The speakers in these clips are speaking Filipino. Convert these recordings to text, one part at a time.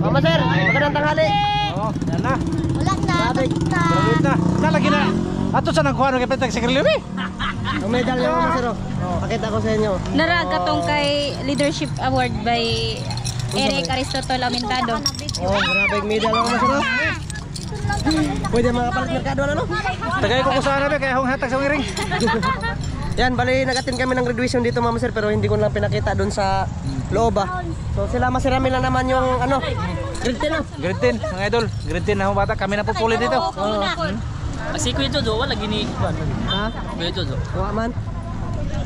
Mama sir, magandang tanghali. Oo, yan na. Wala na. Graduate na. Nalagi na. Ato sa nagkuhan ng kapitag sigarilyo eh. Ang medal niyo mama sir. Pakita ko sa inyo. Naragatong kay Leadership Award by Eric Aristotol Amintado. Oh, grabe yung medal mama sir. Pwede mga palit merkado ano? Tagay ko kung saan na kaya akong hatag sa ngiring. Yan, bali nag-attend kami ng graduation dito mama sir pero hindi ko lang pinakita doon sa loob ah. So sila masirami lang naman yung ano, grade 10 ah. Grade 10, mga idol. Grade 10 na akong bata. Kami na po puli dito. Kasi Kuya Jojo, wala gini. Ha? Kuya Jojo. Wala man.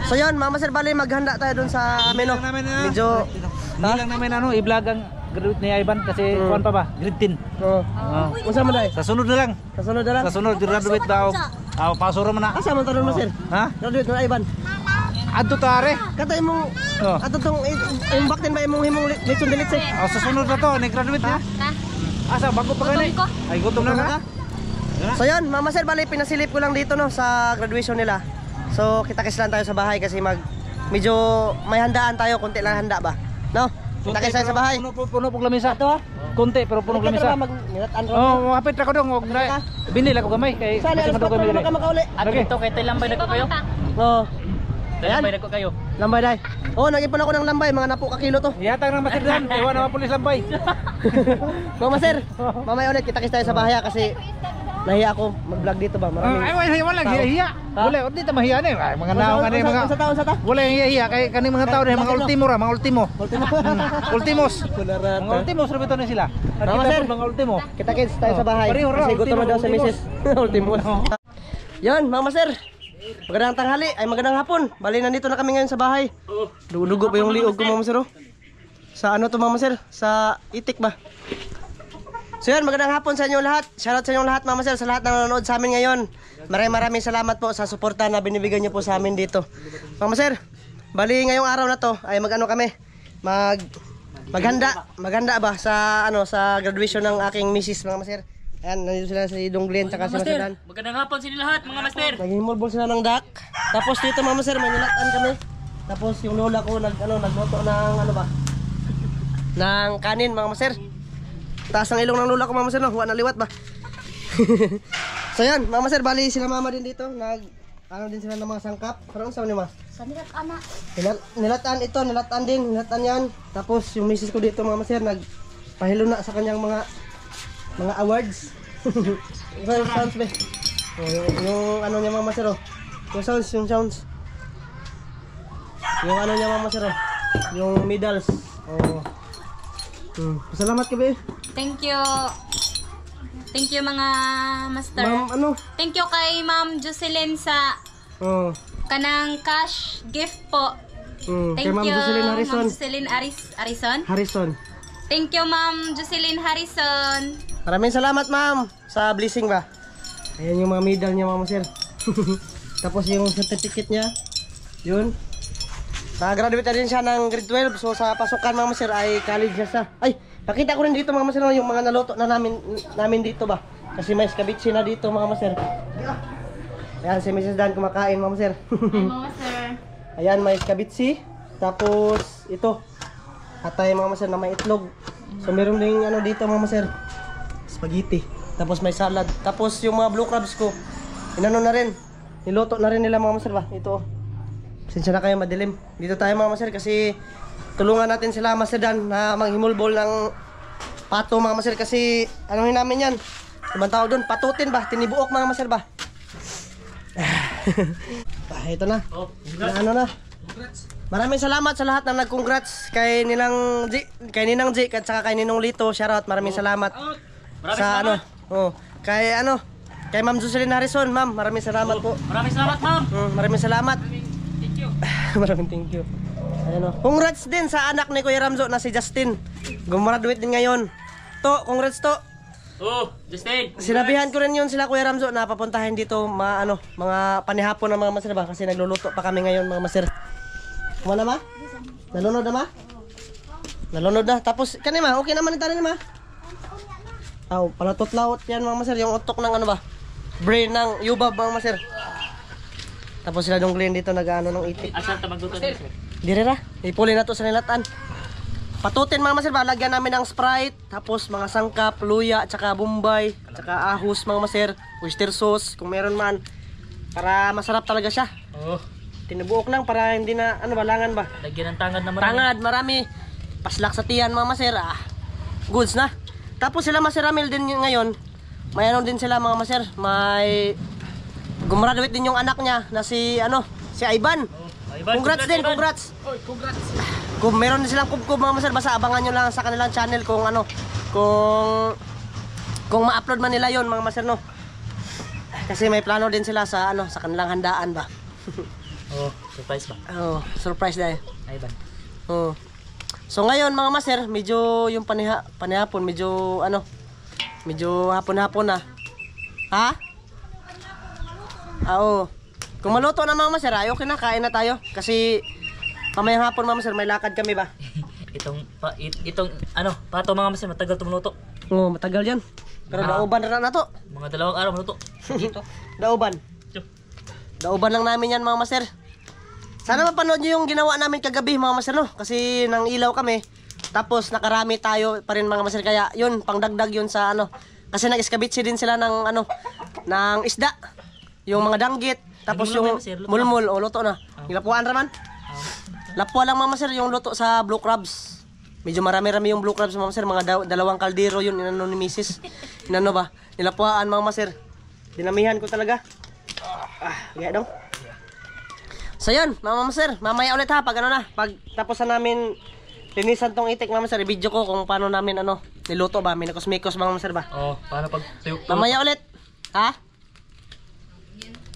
So yun, mama sir, bali maghanda tayo doon sa menu. Medyo Hindi lang namin ano, i-vlog ang graduate ni Ivan kasi kuhan pa ba? Grade 10. oh. Unsa man dai? Sa sunod na lang. Sa sunod na lang. Sa sunod, graduate daw. Pasuro mo na. Asa man taron mo sir? Ha? Graduate na Ivan. Adto tare. Katay mo Oh. ato tong imbak din ba imong himong litson dilits eh. Sa sunod na to, ni-graduate na. Asa, bago pa gani? Ay, gutom na ka? So yun, mama sir, bali pinasilip ko lang dito no sa graduation nila. So kita-kits lang tayo sa bahay kasi medyo may handaan tayo, konti lang handa ba. No? Kita-kits tayo sa bahay. Puno po lamisa. Ito konti pero puno lamisa. Oh, hapit ra ko dong. Binila ko gamay kay Saan alas 4 na makauli? At ito, kay Lambay na ko kayo. Oo. Lambay na ko kayo. Lambay dai. Oh, nag-ipon ako ng lambay, mga napo ka kilo to. Yatang nang masirdan, iwan na pulis lambay. Mama sir, mamaya ulit kita-kits tayo sa bahay kasi nahiya ako mag-vlog dito ba. Maraming Ay, wala hiya. Wala, di ta mahiya ni. Ay, mga naong ani mga sa taon sa ta. wala yung hiya kay kaning mga tao mga ultimo ra, mga ultimo. Ultimos. Mga ultimos ra bitaw ni sila. Mama, sir. Mga ultimo. Kita-kits tayo sa bahay. Pareho ra, Kasi gutom na daw sa ultimos. misis. Ultimos. Yan, mama sir. Magandang tanghali, ay magandang hapon. Bali nandito na kami ngayon sa bahay. Dugo pa yung liog ko mama sir. Oh. Sa ano to mama sir? Sa itik ba? So yan, magandang hapon sa inyo lahat. Shoutout sa inyo lahat mama sir, sa lahat na nanonood sa amin ngayon. Maraming salamat po sa suporta na binibigyan niyo po sa amin dito. Mama sir, bali ngayong araw na to ay mag-ano kami. Maghanda ba sa ano sa graduation ng aking misis mama sir. Ayan, nandito sila si Dong Glenn tsaka si Master Dan. Magandang hapon sa inyo lahat, mga master. Naghihimulbol sila ng dak. Tapos dito mama sir, may nilatan kami. Tapos yung lola ko nagluto ng ano ba? Ng kanin mga master. Taas ang ilong ng lola ko mama sir, no? Huwag na liwat ba? So yan, mama sir, bali sila mama din dito. Ano din sila ng mga sangkap. Parang saan niyo ma? Sa nilat ana. Nilatan ito, nilatan yan. Tapos yung misis ko dito mama sir, nagpahilo na sa kanyang mga awards. Yung sounds ba? Yung ano niya mama sir, oh. Yung sounds. Yung ano niya mama sir, oh. Yung medals. Oh. Salamat ka ba? Thank you. Thank you mga master. Ma'am, ano? Thank you kay Ma'am Jocelyn sa Oh. kanang cash gift po. Kay Thank Ma'am you Jocelyn Harrison. Ma'am Jocelyn Harrison. Thank you Ma'am Jocelyn Harrison. Maraming salamat ma'am sa blessing ba. Ayan yung mga medal niya mama sir. Tapos yung certificate niya. Yun. Nag-graduate na din siya ng grade 12. So sa pasukan mama sir ay college na siya. Ay, pakita ko rin dito mama sir yung mga naluto na namin dito ba. Kasi may skabitsi na dito mama sir. Ayan si Mrs. Dan kumakain mama sir. Ay mga sir. Ayan may skabitsi. Tapos ito. Atay mama sir na may itlog. So meron ding ano dito mama sir. Spaghetti. Tapos may salad. Tapos yung mga blue crabs ko, inano na rin. Niluto na rin nila mga master ba? Ito. Sinsya na kayo madilim. Dito tayo mga master kasi tulungan natin sila Master Dan na manghimulbol ng pato mga master kasi anuhin namin yan. Ibang tao doon, patutin ba? Tinibuok mga master ba? Ito na. Ano na? Maraming salamat sa lahat na nag-congrats kay Ninang G at saka kay Ninong Lito. Shoutout, maraming salamat. Sa ano? Oh, kay Ma'am Jocelyn Harrison, ma'am, maraming salamat po. Maraming salamat, ma'am. Maraming salamat. Thank you. Maraming thank you. Ayun oh. Congrats din sa anak ni Kuya Ramzo na si Justin. Gumraduate din ngayon. Congrats to. Oh, Justin. Sinabihan ko rin yun sila Kuya Ramzo na papuntahin dito mga panihapon ng mga master ba kasi nagluluto pa kami ngayon mga master. Kumana ma? Nalunod na ma? Nalunod na. Tapos kanina ma, okay naman ito rin ma. Palatotlawot yan mga master, yung utok ng ano ba? Brain ng yubab mga master. Tapos sila Dong Glenn dito nag-ano ng itik. Asan ta magluto ni sir? Dire ra, ipuli na to sa nilatan. patutin mga master ba, lagyan namin ng Sprite, tapos mga sangkap, luya, tsaka bombay, tsaka ahos mga master, oyster sauce kung meron man, para masarap talaga siya. Oh, Tinubuok lang para hindi na ano balangan ba. lagyan ng tangad na marami. Tangad, marami. Paslak sa tiyan mga master. Goods na. Tapos sila Master Ramil din ngayon. May ano din sila mga master. May gumraduate din yung anak niya na si ano, si Ivan. Ivan, Congrats din, Ivan. congrats. Kung meron din silang kubkub mga master, basta abangan nyo lang sa kanilang channel kung ano, kung ma-upload man nila yon mga master no. Kasi may plano din sila sa ano, sa kanilang handaan ba. Oh, surprise ba? Oh, surprise dahil. Ivan. Oh. So ngayon mga master, medyo yung panihapon, medyo ano, medyo hapon-hapon na. Ha? Oo. Kung maluto na mga master, okay na, kain na tayo. Kasi mamayang hapon mga master, may lakad kami ba? Itong ano, pato mga master, matagal tumuluto. Oo, matagal yan. Pero dauban na to. Mga 2 araw maluto. Dito. Dauban. Dauban lang namin yan mga master. Sana mapanood nyo yung ginawa namin kagabi mga master no. Kasi nang ilaw kami. Tapos nakarami tayo pa rin mga master. Kaya yun, pangdagdag yun sa ano. Kasi nag-iskabitsi din sila ng ano, ng isda. Yung mga danggit. Tapos yung mulmul, o luto na. Nilapuan raman. Lapua lang mga master yung luto sa blue crabs. Medyo marami-rami yung blue crabs mga master. Mga 2 kaldero yun, inano ni misis. Inano ba? Nilapuan mga master. Dinamihan ko talaga. Gaya dong. So yun, mga master, mamaya ulit ha, pag ano na, pag tapos na namin linisan tong itik mga master, i-video ko kung paano namin ano, niluto ba, minakos-mikos mga master ba. Oh, paano pag tuyok? Mamaya ulit, ha?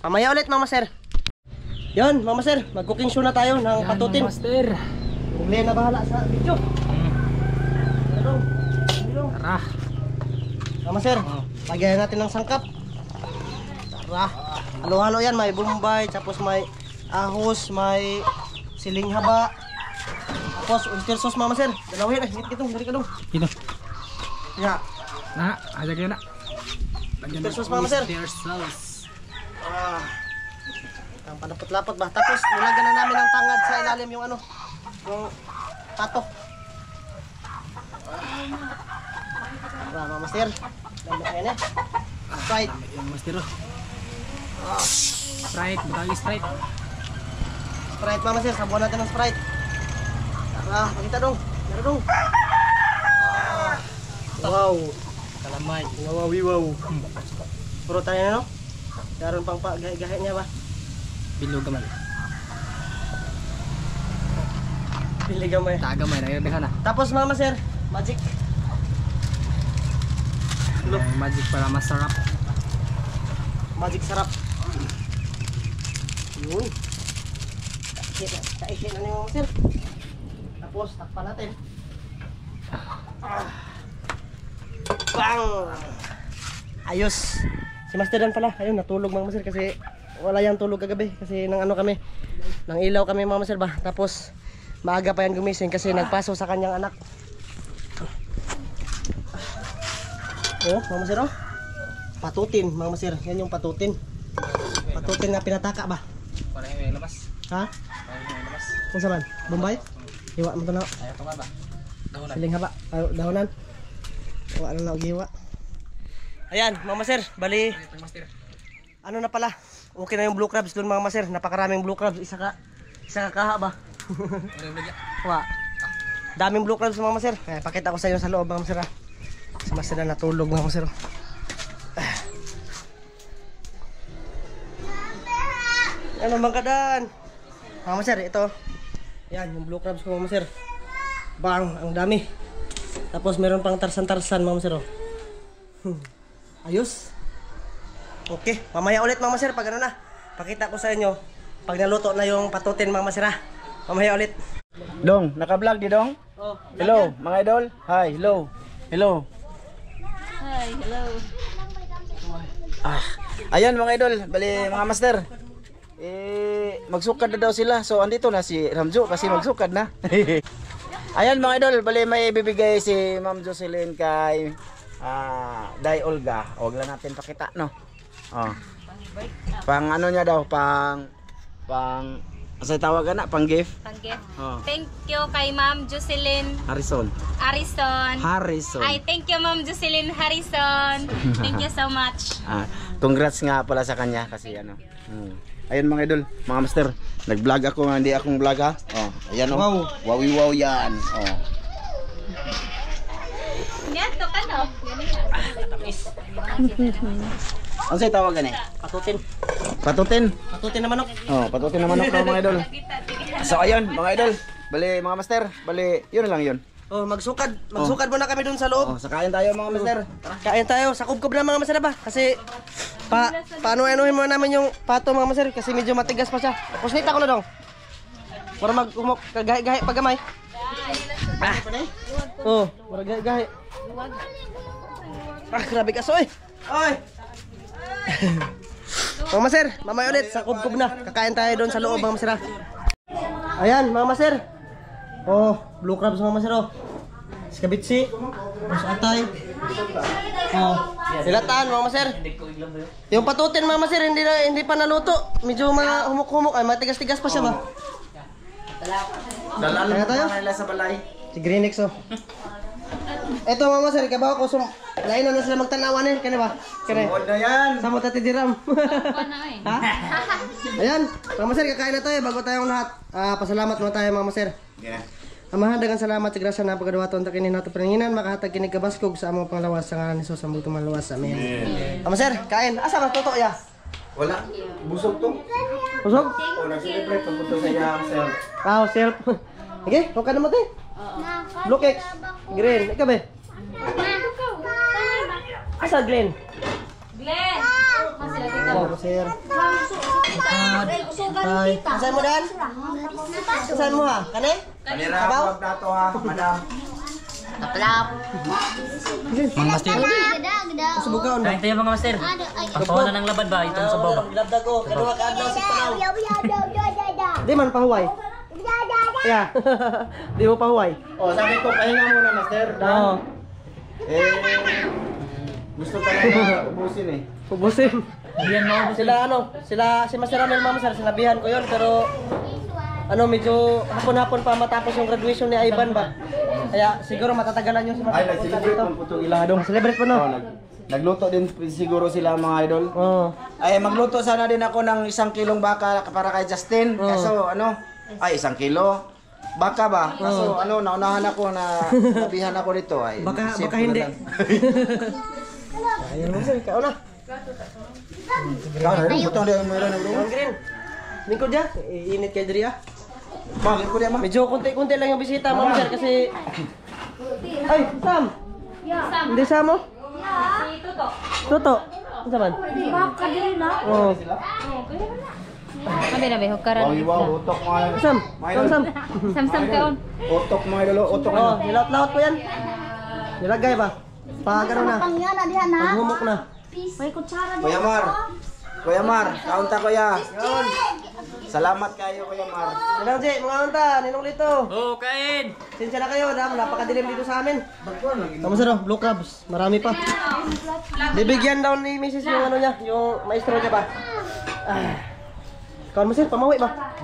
Mamaya ulit mga master. Yun, mga master, mag-cooking show na tayo ng patutin. Master. Uli na bahala sa video. Tara. Mga master, lagyan natin ng sangkap. Tara, halo-halo yan, may bombay, tapos may ahos, may siling haba, tapos oyster sauce mga master. Dalawin, itong, dari ka dong. Dito. Ya, Na, ada kayo na. oyster sauce mga master. Sauce. Ang panapot-lapot ba? Tapos nilagyan na namin ng tangad sa ilalim yung ano, yung pato. Tara mga master, dami kayo na. Sprite. Yung master. Sprite, batang Sprite. Sprite mga master, sabuan natin ng Sprite. Tara, pakita dong. Meron dong. Wow. Kalamay. Wow. Puro tayo na no? Daron pang gahe niya ba? Bilog gamay. Piligan mo eh. Tagamay, nagdaghan na. Tapos mga master, magic. Magic para masarap. Magic sarap. Yun. Taishin na niyo mga master. Tapos takpan natin. Bang! Ayos. Si Master Dan pala, ayun natulog mga master kasi wala yang tulog kagabi kasi nang ano kami, nang ilaw kami mga master ba. Tapos maaga pa yan gumising kasi nagpaso sa kanyang anak. Oh, mga master oh. Patutin mga master, yan yung patutin. Patutin na pinataka ba? Para yung labas. Ha? Para yung labas. Kung saan? Bombay? Iwa mo to na. Ayaw to ba? Dahonan. Siling haba. Dahonan. Iwa na na giwa. Ayan, mga master, bali Master. ano na pala, okay na yung blue crabs doon mga master, napakaraming blue crabs, isa ka kaha ba? Wa. Daming blue crabs mga master. Pakita ko sa inyo sa loob mga master. Si master na natulog mga master. Ano bang kadaan? Mga master, ito. Yan, yung blue crabs ko mga master. Bang, ang dami. Tapos meron pang tarsan-tarsan mga master. Ayos. Okay, mamaya ulit mga master pag ano na. Pakita ko sa inyo pag naluto na yung patutin mga master. Mamaya ulit. Dong, naka-vlog di Dong? Oh, Hello, mga idol. Hi, hello. Hello. Hi, hello. Ayan mga idol, bali mga master. Magsukad na daw sila. So andito na si Ramjo kasi magsukad na. Ayan mga idol, bali may bibigay si Ma'am Jocelyn kay Day Olga. Huwag lang natin pakita, no? Oh. Pang ano niya daw, pang Asa tawagan na pang gift? Pang-gift. Oh. Thank you kay Ma'am Jocelyn Harrison. Harrison. Ay, thank you Ma'am Jocelyn Harrison. Thank you so much. Congrats nga pala sa kanya kasi ano. Ayun mga idol, mga master, nag-vlog ako, hindi akong vlog ha. Oh, ayan oh. Wow. Wow yan. Oh. Yan to ka no. Ano sa'yo tawagan eh? Patutin. Patutin. Patutin na manok. Oh, patutin na manok daw mga idol. So ayun mga idol, bali mga master, bali yun na lang yun. Oh, magsukad muna kami dun sa loob. Oh, sakayin tayo mga master. Kain tayo, sa kubkob na mga masarap ba? Kasi paano-anuhin mo namin yung pato mga masarap kasi medyo matigas pa siya. Tapos nita ko na daw. Para mag-umok, gahi-gahi pagamay. Oh, para gahi-gahi. Grabe ka soy. Oy. Mga maser, mamaya ulit sa kubkob na. Kakain tayo doon sa loob mga maser. Ayan mga maser. Oh, blue crabs mga maser oh. Skabitsi. Mas atay. Oh, silatan mga maser. Yung patutin mga maser hindi pa naluto. Medyo mga humok-humok ay matigas-tigas pa siya ba? Dalaan Kaya tayo? nila sa balay. Si Greenix oh. Eto mga maser, kabaw ko lain na sila magtanawan eh, kani ba? Kani. Sumod na yan. Sa mo tati diram. Ha? Ayan, mga maser, kakain na tayo bago tayong lahat. Pasalamat muna tayo mga maser. Yeah. Amahan dagang salamat sa grasya na pagkadawaton ta kini nato paninginan makahatag kini kabaskog sa among panglawas sa ngalan ni Jesus ang bugtong maluwas. Amen. Mga maser, kain. Asa ba toto ya? Wala. Busog to. Usog? O, nag-celebrate pagpunto sa iyang self. Self. Okay, huwag ka naman tayo. Blue cakes. Green. Ikaw ba? Asa Glenn? Glenn. Sir. Ay. Saan mo dan? Saan mo ha? Kani? Kanira, Sabaw? huwag na to ha, madam. Mga master. Subukaon ba? Kain tayo mga master. Pagpawa na ng labad ba? Itong sabaw ba? Labdag ko. Kaduha ka adlaw si panaw. Di man pahuway. Yeah. Di mo pahuway. O, sabi ko, pahinga muna, master. Oo. Gusto talaga ubusin eh. Ubusin. Yan mo. Sila si Master Ramel Mama Sir, sinabihan ko yon pero medyo hapon-hapon pa matapos yung graduation ni Ivan ba. Kaya siguro matatagalan yung si Master. Ay, nag-celebrate ng putong iladong. Celebrate po no. Nagluto din siguro sila mga idol. Oo. Ay, magluto sana din ako ng 1 kilong baka para kay Justin. Kaso ay 1 kilo. Baka ba? Kaso naunahan ako na nabihan ako nito. Ay, Baka sip ko hindi. na lang. Ayun mo sir, ikaw na. Ikaw na rin, butang din meron ng Yung green. Lingkod dyan. Init kay Dria. Bakit ko diyan ma? Medyo konti-konti lang yung bisita Mama Sir kasi... Ay, Sam! Hindi Sam mo? Si Tuto. Toto. Ano man? Baka din na. Oo. Nabi, hukaran. Wow, utok mga idol. Sam! Sam! Samsam kaon. Utok mga idol, utok Oo, nilaut-laut ko yan. Nilagay ba? Pag ano na? Pangyan na diyan na. Paghumok na. May kutsara din. Kuya Mar, kaunta kuya. Salamat kayo Kuya Mar. Sinang Jay, mga unta, ninong lito. Oh, kain! Sinsya na kayo, napakadilim dito sa amin. Kamu sir, blue crabs, marami pa. Bibigyan daw ni Mrs. yung ano niya, yung maestro niya ba? Kawan mo sir, pamawi ba?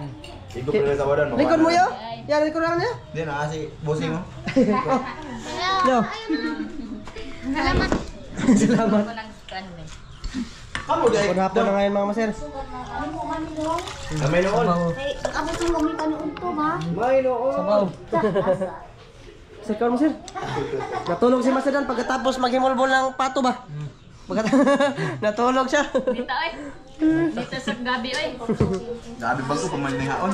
Igo pala sa wadan. Likod mo yo? Yan, likod lang niya. Di na kasi bossing mo. Yo. Salamat. Salamat. Kamu dai. Hapon na ngayon mga maser. May noon. Ay, abot yung lumita ni Unto ba? May noon. Sabaw. Sir, kawan mo sir. Natulog si Master Dan pagkatapos maghimulbol ng pato ba? Natulog siya. Dito oy. Dito sa gabi oy. Gabi bago pamanlihaon.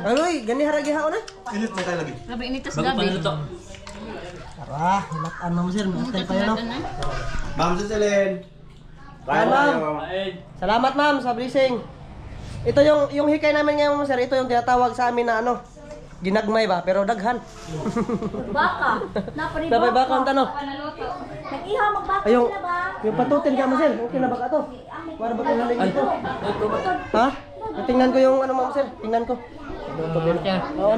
Aloy, gani haragi haon eh. Init na tayo lagi. Gabi inito sa Bago gabi. panuto. Tara, hilakan mo sir, matay pa yun no. Ma'am Suselin. Kain, ma'am. Kain. Salamat ma'am sa blessing. Ito yung hikay namin ngayon sir, ito yung tinatawag sa amin na ginagmay ba, pero daghan. Baka. Napari Dabay ba kung tanong? Nag-iha magbaka Ayong, sila ba? yung patutin ka mo sir, okay na ba ka to? Para ba kung dito? Ha? Tingnan ko yung ano ma'am sir, tingnan ko. Oo.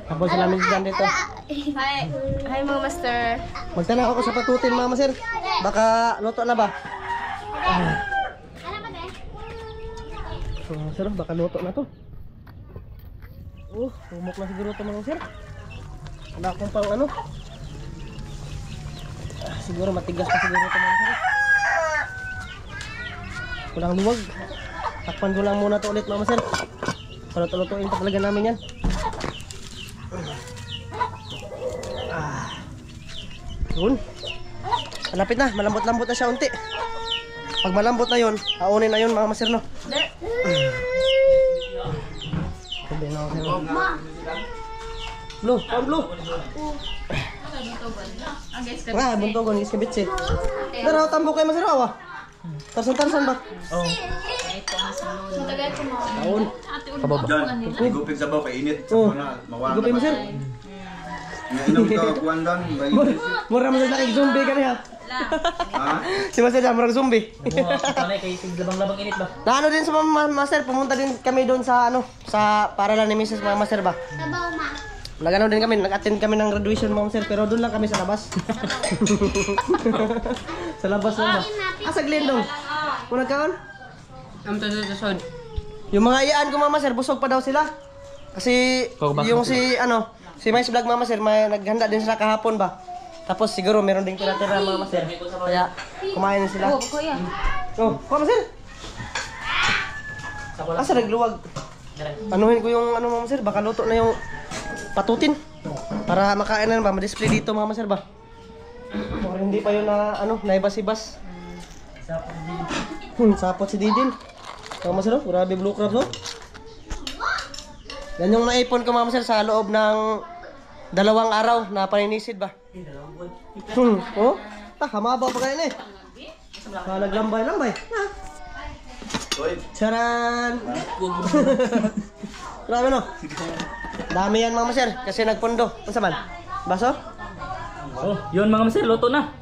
Tapos sila minsan dito. Hi mga master. Magtanong ako sa patutin mama sir. Baka luto na ba? Sir, baka luto na to. Humok na siguro ito mga sir. Wala akong pang ano. Siguro matigas pa siguro ito mga sir. Walang luwag. Takpan ko lang muna ito ulit mga sir. Paluto-lutuin pa talaga namin yan. Yun. Malapit na, malambot-lambot na siya unti. Pag malambot na yun, aunin na yun mga maser no. Blue, come blue. Ah, buntogon, gis kabit si. Dara tambok kay maser awa. Tarsan-tarsan ba? Oh. Taon. Diyan, gupig sa baw, kainit. Oh. Mawala Gupin maser. Inom ka, kuwan doon. Mura maser laki zombie ka niya. Ha? Si maser mura zombie. Sanay kay labang-labang init ba? Na ano din sa mga master, pumunta din kami doon sa ano, sa para lang ni Mrs. mga master ba? Sabaw ma. Nagano din kami, nag-attend kami ng graduation mga master, pero doon lang kami sa labas. Sa labas lang ba? Ah, sa Glendong. Kung nagkaon? Yung mga iyaan ko mga master, busog pa daw sila. Kasi yung si ano, si Mais Vlog mga master, may naghanda din sila kahapon ba? Tapos siguro meron din tira-tira mga master. Kaya kumain sila. Kuya. Oh, kuha master. Asa nagluwag? Anuhin ko yung ano mga master, baka luto na yung patutin. Para makain na ba, ma-display dito mga master ba? Or hindi pa yun na ano, naibas-ibas. Sapot si Didin. Mga master, oh, grabe blue crabs oh. Yan yung naipon ko mga master sa loob ng 2 araw na paninisid ba? Oh, hamaba pa kayo na eh. Naglambay-lambay. Charan! Grabe no? Dami yan mga maser, kasi nagpundo. Ano man? Baso? Oh, yun mga maser, luto na.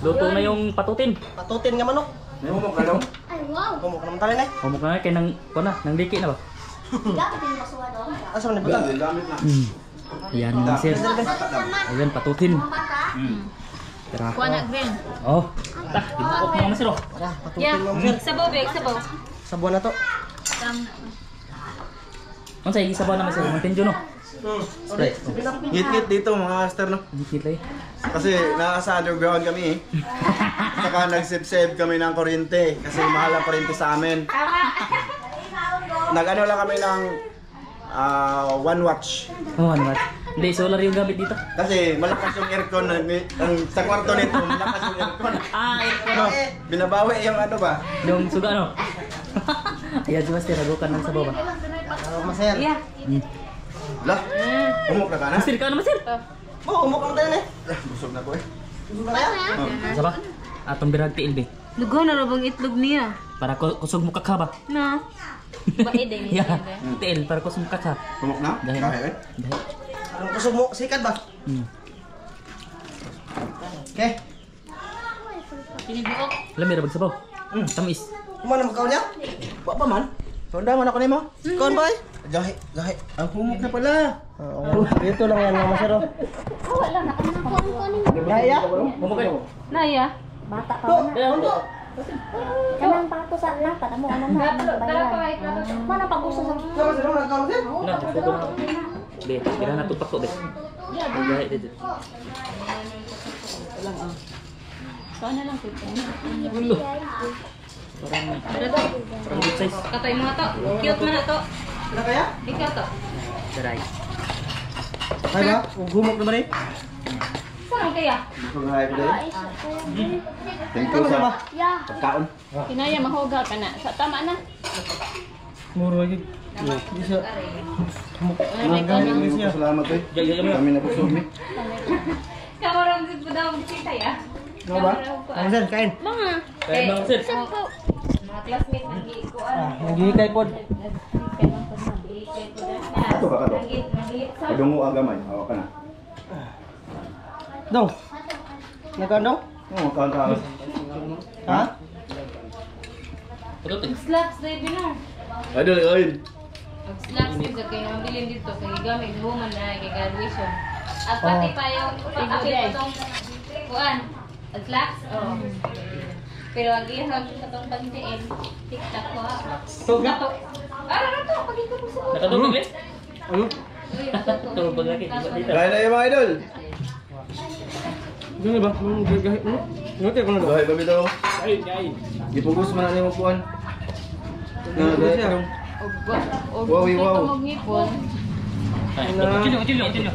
Luto na yung patutin. Patutin nga manok. Humok ka daw. Ay wow. Kumuk naman tali na eh. Humok na kay nang nang diki na ba? Dapat yung basuhan doon. Asa man nagbuta? Damit na. Ayan mga maser. Ayan patutin. Tara. Kuha na grill. Oh. Tah, dibukok mga maser oh. Tara, patutin Yeah, mga maser. sabaw big, sabaw. Sabuan na to. Ano sa isabaw na maser? Mantinjo no? Alright. Ngit-ngit dito mga master no. Dikit lang. Kasi nasa underground kami eh. Saka nag-save kami ng kuryente. Kasi mahal ang kuryente sa amin. Nag-ano lang kami ng 1 watch. Oh, ano ba? Hindi, solar yung gamit dito. Kasi malakas yung aircon. Sa kwarto nito, malakas yung aircon. Ah, Ano, binabawi yung ano ba? yung suga no? Ayan si master, nagukan ng sabaw ba? Maser. Yeah. Lah, umok na ka na? Master, ka na master? Oh, umuk naman tayo na eh. Busog na ko eh. Gusto na kaya? Sa ba? Atong birag tiil be. Lugaw na rabang itlog niya. Para kusog mo kakha ba? Na. Bae din niya. Yeah. Tiil, para kusog mo kakha. Umok na? Dahil. Kahit eh. Dahil. Ang kusog mo, sikat ba? Okay. Pinibuok. Lamira bag sabaw. Tamis. Kumana magkaw niya? Ba pa man? Sonda man ako nimo. Kaon ba eh? Gahi, gahi. Ang humok na pala. Oo. Dito lang yan mga maser oh. Wala na. Gaya? Bumukay. Naya. Bata pa To, na. ano to? Kanang pato sa na. Katamo ano na. Bayan. Mana pag-uso sa. Sama sila nagkaon maser? Na, sugo na. Be, kira na tupak ko be. Dahil dito. Saan na lang pito. Ulo. Parang good size. Katoy mga to. Cute man na to. Ano kaya? Ikaw to. Daray. Ay ba? Humok naman eh. Saan kaya? Gusto nga ko din. Thank you Tama sa ba? Yeah. pagkaon. Kinaya mahuga ka na. Sa tama na. Muro lagi. Bisa. Salamat eh. Kami na busog ni. Kamarang din po daw bisita ya. Ano ba? Ano sir, kain. Mga. Kaya mga sir. Mga classmate ng giikuan. Naghihikay po. Ato ka to. Kadungo agamay. Awa ka na. Dong. Nagkaon dong? Oo, kaon. Ha? Patutin. Slaps baby no. Adol, oil. Ang slaps din sa kayo mabilin dito kay gamit woman na kay graduation. At pati pa yung pagkakit itong kuan. Ang slaps? Oo. Pero ang ihang itong pagtiin, tiktak ko ha. Tuga. Ano na to? Pagkita ko sa Nakadugog be? Ano? Tulog pag laki, iba dito. Kain na yung mga idol. Gano'n ba? Gagahit mo? Gano'n ko na ba? Gahit ba bitaw? Kain, kain. Ipugos man na yung upuan. Na, Ano gahit siya? ka dong. Og Wow, dito wow. maghipon. Ay, continue.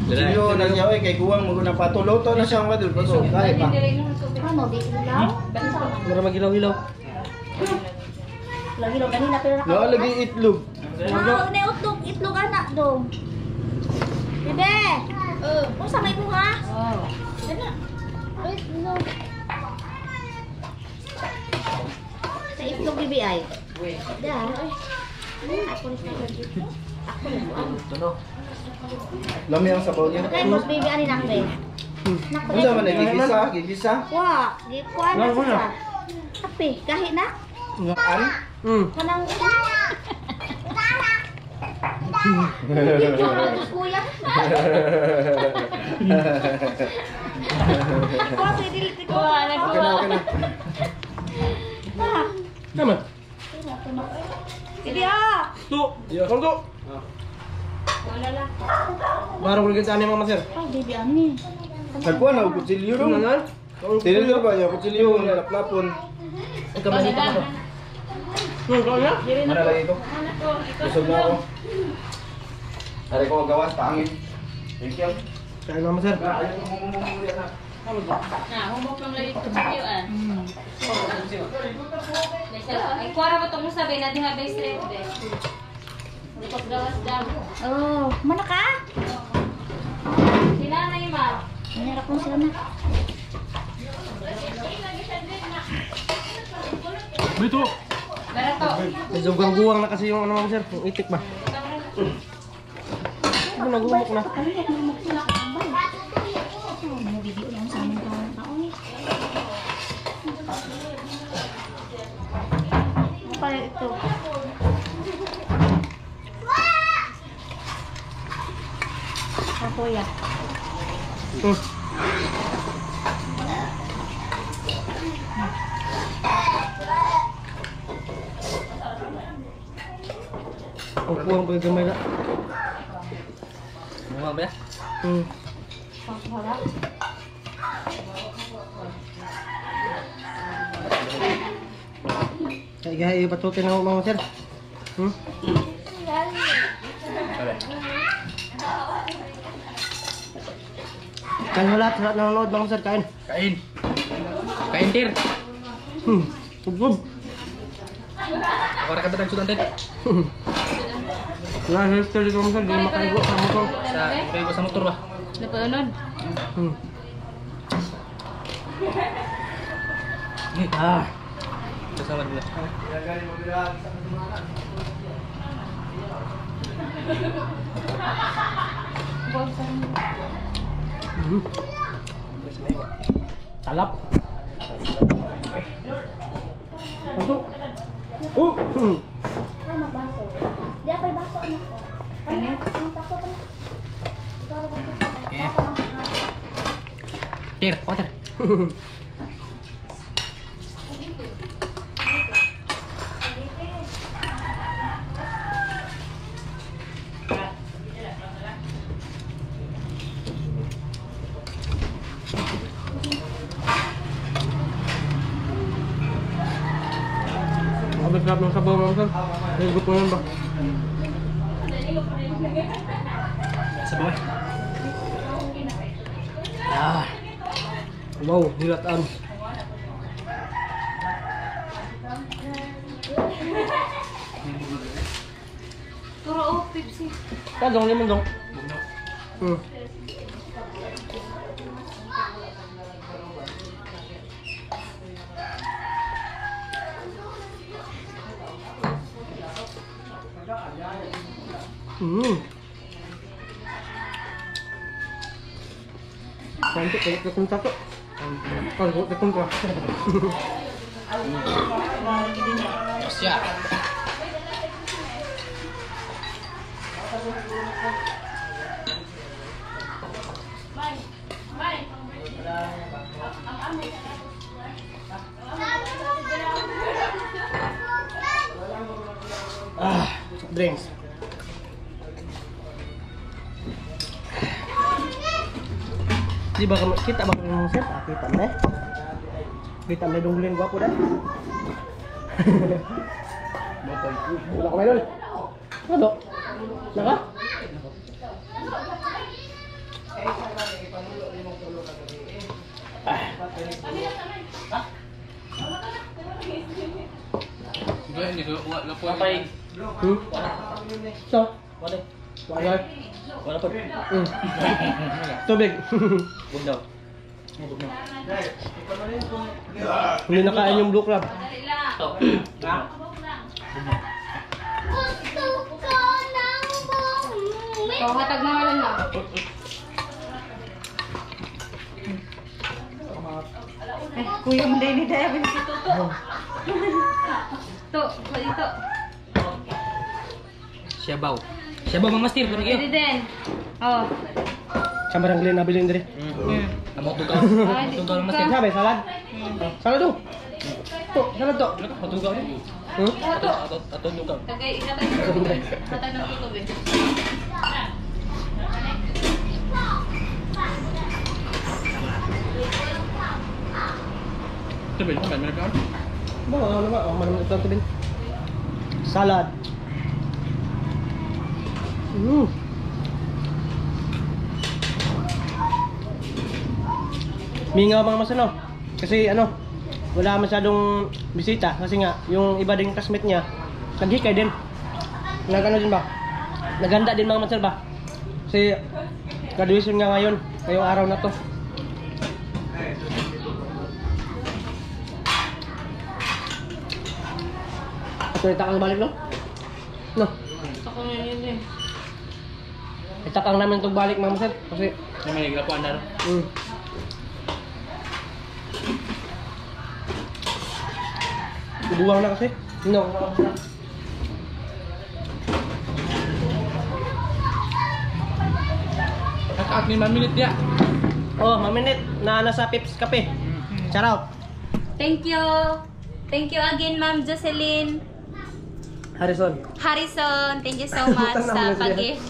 Silyo, nagyaw kay Guwang maguna patuloto na siya mga idol. Paso, kahit pa. Ano, di ilaw? Para magilaw-ilaw. Lagi-law ganina pero Naalagi itlog. Wow, na itlog anak dong. Bebe. Kung sa may bunga? Oh. Dana. Wait, no. Sa itlog bibi ay. Da. Ako ni Lami ang sabaw niya. Kay boss baby ani nak be. Ano naman na gigisa? Gigisa? Wa, di ko ana sa. Kape, kahit na. An? Kanang kuya. Ako pwede dili ko. Kuha na Okay na, okay na. Naman. Hindi ah. Tu. Kung tu. Wala lang. Barang ulit sa anin mga sir. Ay, baby ani. Nagkuha na, kutsilyo rin. Nanan? Tinito ba yung kutsilyo, nalaplapon. Ang kamay dito ko. Kau na? Mana lagi ito? Busog na ako. Hari ko ang gawas, pangin. Thank you. Kaya naman sir. Na, humok lang lagi ito. Tuyuan. Ay, kuwara ba itong sabi na diha base rate be? Lipag gawas daw. Oh, mana ka? Sila na yung ma. Meron akong sila na. Dito. Barato. Medyo gangguwang na kasi yung ano mga sir. Yung itik ba? Ano nagumok na? Kaliyak na magsila ka ang bay. Oh, may video lang sa aming taon eh. Ano pa ito? Sa kuya. Upuan pa yung gamay na. Mukha ba ya? Pagharap. Kaya gahay patutin ako mga sir. Kain mo lahat nanonood mga sir, kain. Kain. Kain, Tir. Tugtog. Ako na kabatang sudan, Wala sa history ko mga sir, di makaligo sa motor. Kayo ko sa motor ba? Napaunod. Ah, Kasama nila. talap. Masuk. Oh. Ay, magbaso. Di ako yung baso anak ko. Ano? Ang baso ka na. Ikaw ang baso. Tir, water. Abis sarap ng sabaw mga sir. Nagot mo yan ba? Sabaw. Ah. Wow, hilatan. Turo o, Pepsi. Tadong naman dong. Cantik kayak ketemu satu. Kalau ketemu tuh. Siap. Ah, drinks. Di ba kita ba yung sir? Ah, kita mo na. Kita mo na dunglin gwapo dah. Wala ko mayroon. Ano? Naka? Kapay. So? Wala. Wala. Wala po. Tubig. Huwag daw. Hindi nakain yung blue crab. Gusto ko ng bumili. So, hatag na lang na. Kuya mo din ni Diabetes ito to. To, dito. Siyabaw. Siyabaw mga master. Pero Pwede din. Oh. Sa barang Glen nabilin diri. Amot tugaw. Ay, di Tugaw ng ka. master. Sabi salad. Salad to. To, salad to. Tugaw ni. Hmm? Ato tugaw. Tagay, hatag ng tubig. Sabi mo kan meron. Ba, ano ba? Ang manamit lang to din. Salad. Mingaw mga masano. Kasi ano, wala masyadong bisita kasi nga yung iba ding classmate niya naghikay din. Nagano din ba? Naganda din mga masal ba? Kasi graduation nga ngayon, ngayong araw na to. Ito itakang balik no? No. Ako na yun din. Itakang namin itong balik mga masal kasi May grapuan na. Buwang na kasi. No. At ni minute ya. Oh, maminit na nasa Pips Cafe. Shout out. Thank you. Thank you again, Ma'am Jocelyn Harrison. Harrison. Thank you so much sa pag-gift.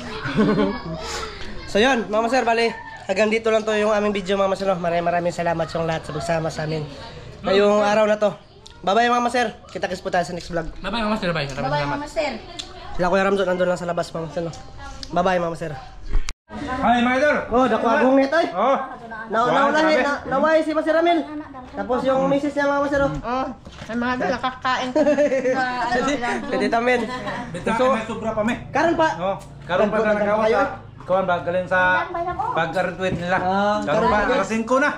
So yun, Mama Sir, bali, hanggang dito lang to yung aming video, Mama Sir. No? Maraming salamat sa lahat sa pagsama sa amin ngayong araw na to. Bye-bye, Mama Sir. Kita-kits po tayo sa next vlog. Bye-bye mga master. Bye. Bye-bye, Mama Sir. Sila Kuya Ramzo, nandun lang sa labas, Mama Sir. No? Bye-bye, Mama Sir. Hi, mga idol! Oh, dako agong net, ay. Oh, Naunahin, naway si Masir Ramil. Tapos yung misis niya, Mama Sir. Oh, may mga dala kakain. Pwede tamin. so, may sobra pa, me. Karon pa. Oh, karon pa na nagawa Kayo, sa... Kawan ba, galing sa pag-retweet nila. Ah, Karon pa, karon. alas 5 na.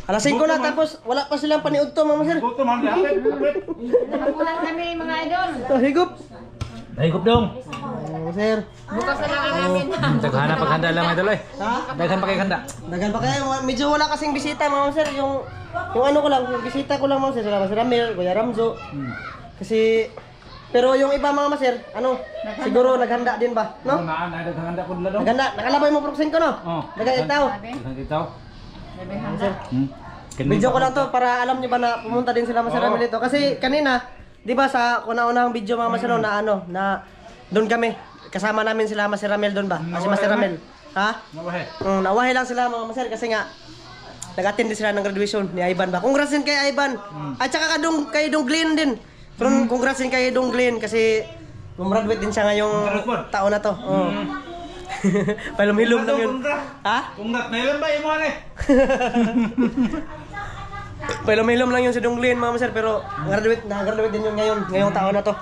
Alas 5 na, tapos wala pa silang paniud to, Mama Sir. Gusto, ma'am, lapit. Nakulang kami mga idol. So, higup. Higup dong. Mama Sir. Bukas na lang namin. Daghana paghanda lang mga idol eh. Ha? Daghan pa kay handa. Dagan pa kayo. Medyo wala kasing bisita, Mama Sir. Yung ano ko lang, yung bisita ko lang, Mama Sir. Sila Masir Ramil, Kuya Ramzo. Kasi, pero yung iba, Mama Sir, ano, siguro naghanda din ba? No? Daghanda ko dala dong. Naghanda. Nakalabay mo proksin ko, no? Oh. Dagan itaw. Daghang itaw. Mama Sir. Kan Video ko lang to para alam niyo ba na pumunta din sila Masir Ramil dito. Kasi kanina, di ba sa una-unang video, Mama Sir, na ano, na doon kami. Kasama namin sila Masir Ramil doon ba? Kasi Masir Ramil. Ha? Nawahe. Nawahi lang sila mga Masir kasi nga nag-attend din sila ng graduation ni Ivan ba. Congrats din kay Ivan. At saka kay Donglin din. Congrats din kay Donglin kasi gumraduate din siya ngayong taon na to. Oo. Palumhilom lang yun. Ha? Kung nailan ba yung mga ne? Palumhilom lang yun si Donglin mga Masir pero nag-graduate din yun ngayong taon na to.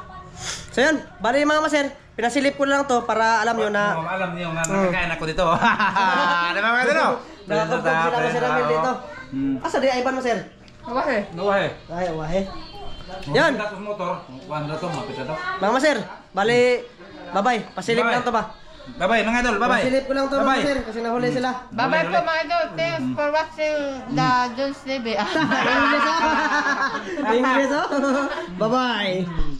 So yun, bali mga Masir, pinasilip ko lang to para alam nyo na Alam niyo nga nakakain ako dito. Di ba mga idol? nakakapag sila Masir Ramil dito. Asa di Ivan Masir? Nawahe. Ay, wahe. Yan. Tapos motor, kuhan na to, mapit na to. Mga Masir, bali, bye-bye. Pasilip Bye-bye. lang to ba? Bye-bye mga idol, bye-bye. Pasilip ko lang to mga Bye-bye. Masir kasi nahuli sila. Bye-bye po mga idol. Thanks for watching the Jones TV. English oh. English oh. Bye-bye.